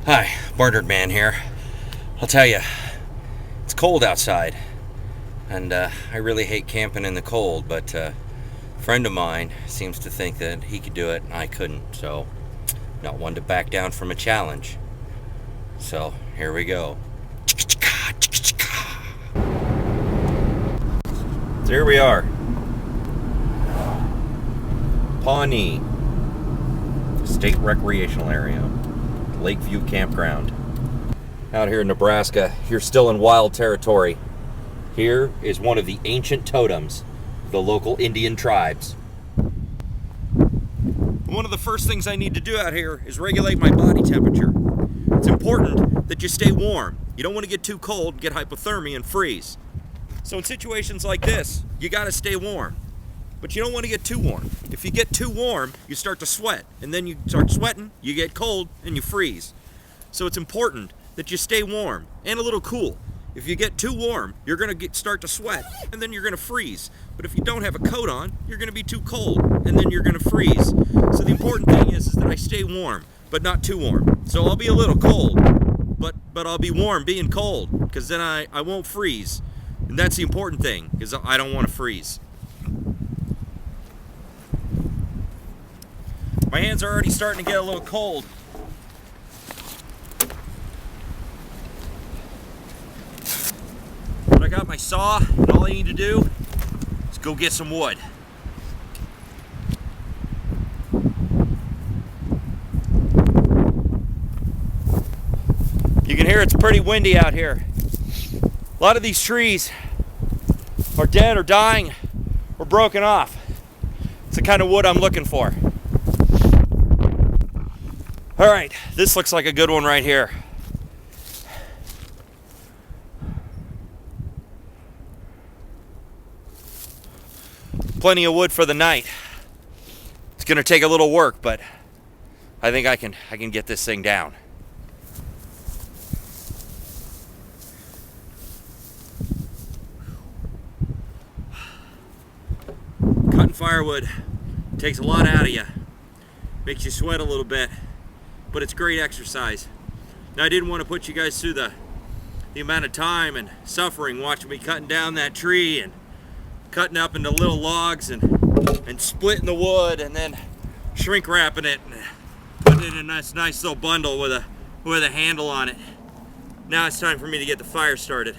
Hi, BarnardMan here. I'll tell you, it's cold outside, and I really hate camping in the cold, but a friend of mine seems to think that he could do it and I couldn't, so not one to back down from a challenge. So here we go. So here we are, Pawnee State Recreational Area, Lakeview Campground. Out here in Nebraska, you're still in wild territory. Here is one of the ancient totems of the local Indian tribes. One of the first things I need to do out here is regulate my body temperature. It's important that you stay warm. You don't want to get too cold, get hypothermia, and freeze. So in situations like this, you gotta stay warm. But you don't want to get too warm. If you get too warm, you start to sweat. And then you start sweating, you get cold, and you freeze. So it's important that you stay warm and a little cool. If you get too warm, you're gonna start to sweat, and then you're gonna freeze. But if you don't have a coat on, you're gonna be too cold, and then you're gonna freeze. So the important thing is that I stay warm, but not too warm. So I'll be a little cold, but I'll be warm being cold, because then I won't freeze. And that's the important thing, because I don't want to freeze. My hands are already starting to get a little cold. But I got my saw, and all I need to do is go get some wood. You can hear it's pretty windy out here. A lot of these trees are dead or dying or broken off. It's the kind of wood I'm looking for. All right, this looks like a good one right here. Plenty of wood for the night. It's gonna take a little work, but I think I can get this thing down. Cutting firewood takes a lot out of you. Makes you sweat a little bit, but it's great exercise. Now, I didn't want to put you guys through the amount of time and suffering watching me cutting down that tree and cutting up into little logs and splitting the wood and then shrink wrapping it and putting it in a nice little bundle with a handle on it. Now it's time for me to get the fire started.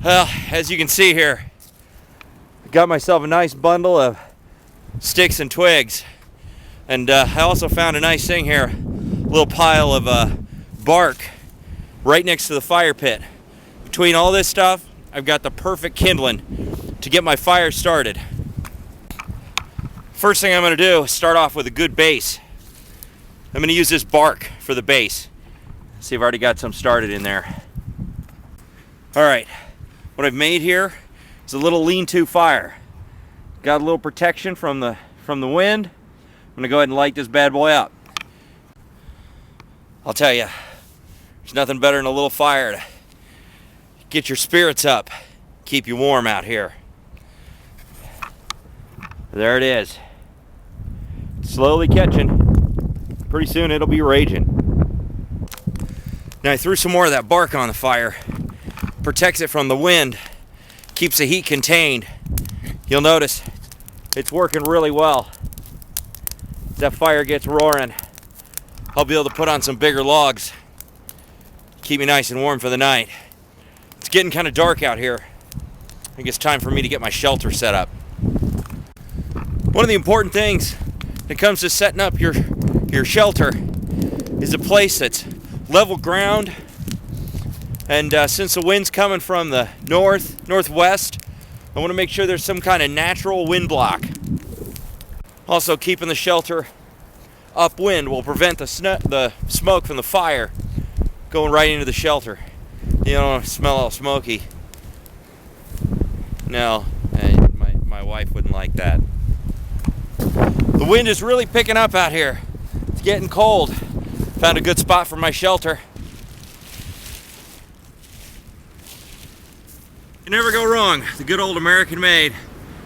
Well, as you can see here, got myself a nice bundle of sticks and twigs, and I also found a nice thing here, a little pile of bark right next to the fire pit. Between all this stuff, I've got the perfect kindling to get my fire started. First thing I'm going to do is start off with a good base. I'm going to use this bark for the base. See, I've already got some started in there. All right, what I've made here is a little lean-to fire. Got a little protection from the wind. I'm gonna go ahead and light this bad boy up. I'll tell you, there's nothing better than a little fire to get your spirits up, keep you warm out here. There it is. Slowly catching. Pretty soon it'll be raging. Now I threw some more of that bark on the fire. Protects it from the wind. Keeps the heat contained. You'll notice it's working really well. As that fire gets roaring, I'll be able to put on some bigger logs. Keep me nice and warm for the night. It's getting kind of dark out here. I think it's time for me to get my shelter set up. One of the important things when it comes to setting up your shelter is a place that's level ground. And since the wind's coming from the northwest, I want to make sure there's some kind of natural wind block. Also, keeping the shelter upwind will prevent the smoke from the fire going right into the shelter. You don't smell all smoky. No, my wife wouldn't like that. The wind is really picking up out here. It's getting cold. Found a good spot for my shelter. You never go wrong. The good old American-made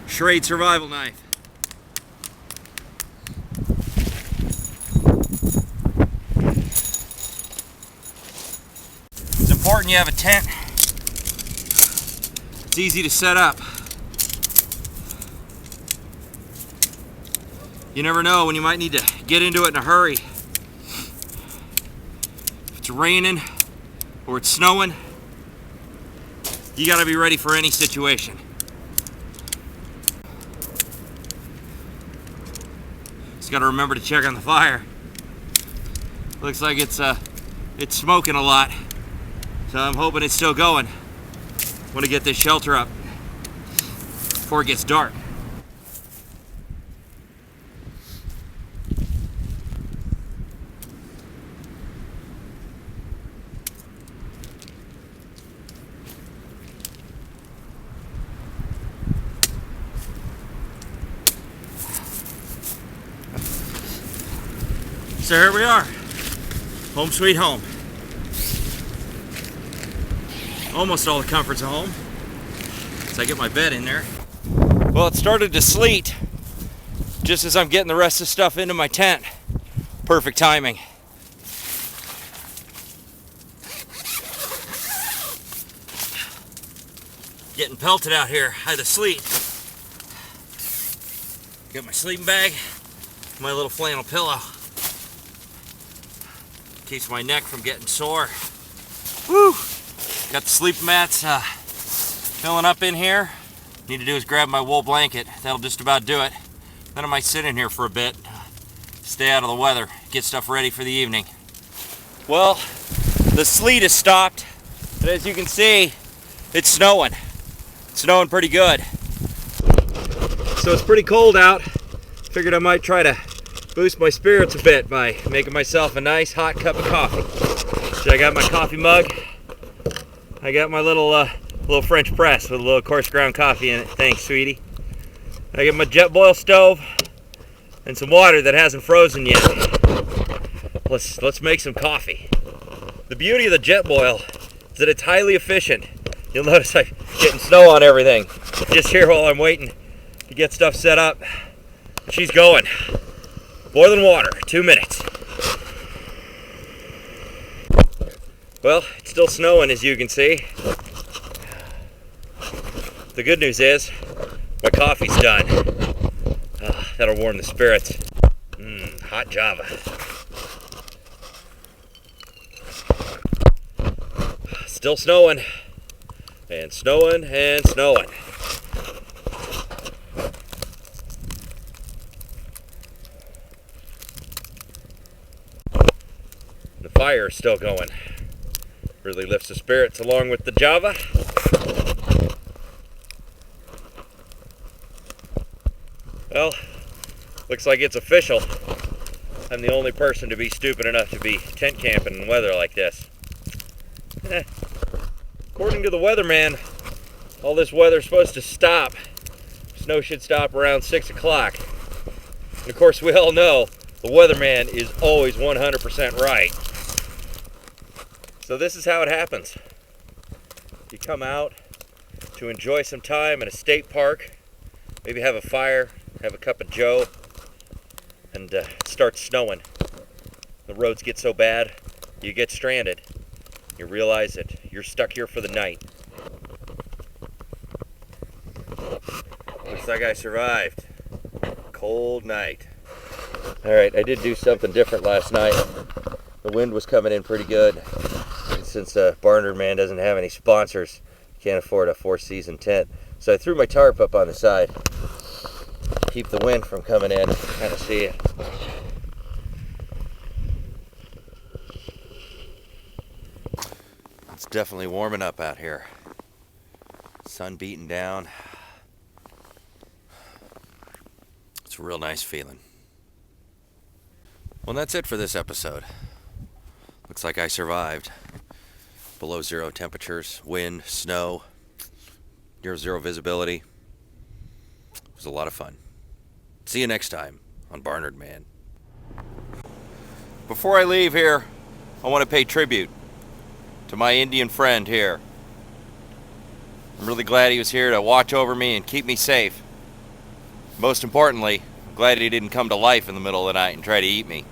Schrade survival knife. important you have a tent. It's easy to set up. You never know when you might need to get into it in a hurry. If it's raining or it's snowing, you gotta be ready for any situation. Just gotta remember to check on the fire. Looks like it's smoking a lot, so I'm hoping it's still going. I want to get this shelter up before it gets dark. So here we are, home sweet home. Almost all the comforts of home. So I get my bed in there. Well, it started to sleet just as I'm getting the rest of the stuff into my tent. Perfect timing. Getting pelted out here by the sleet. Got my sleeping bag, my little flannel pillow. Keeps my neck from getting sore. Woo! Got the sleep mats filling up in here. Need to do is grab my wool blanket. That'll just about do it. Then I might sit in here for a bit, stay out of the weather, get stuff ready for the evening. Well, the sleet has stopped, but as you can see, it's snowing. It's snowing pretty good. So it's pretty cold out. Figured I might try to boost my spirits a bit by making myself a nice hot cup of coffee. So I got my coffee mug. I got my little French press with a little coarse ground coffee in it. Thanks, sweetie. I got my jet boil stove and some water that hasn't frozen yet. Let's make some coffee. The beauty of the jet boil is that it's highly efficient. You'll notice I'm getting snow on everything. Just here while I'm waiting to get stuff set up. She's going. Boiling water, 2 minutes. Well, it's still snowing as you can see. The good news is, my coffee's done. That'll warm the spirits. Hot Java. Still snowing, and snowing, and snowing. The fire is still going. Really lifts the spirits along with the Java. Well, looks like it's official. I'm the only person to be stupid enough to be tent camping in weather like this. According to the weatherman, all this weather's supposed to stop. Snow should stop around 6 o'clock. And of course, we all know the weatherman is always 100% right. So this is how it happens. You come out to enjoy some time in a state park, maybe have a fire, have a cup of joe, and it starts snowing. The roads get so bad, you get stranded. You realize that you're stuck here for the night. Looks like I survived. Cold night. Alright, I did do something different last night. The wind was coming in pretty good. Since BarnardMan doesn't have any sponsors, can't afford a 4-season tent. So I threw my tarp up on the side. Keep the wind from coming in. Kind of see it. It's definitely warming up out here. Sun beating down. It's a real nice feeling. Well, that's it for this episode. Looks like I survived. Below zero temperatures, wind, snow, near zero visibility. It was a lot of fun. See you next time on BarnardMan. Before I leave here, I want to pay tribute to my Indian friend here. I'm really glad he was here to watch over me and keep me safe. Most importantly, I'm glad he didn't come to life in the middle of the night and try to eat me.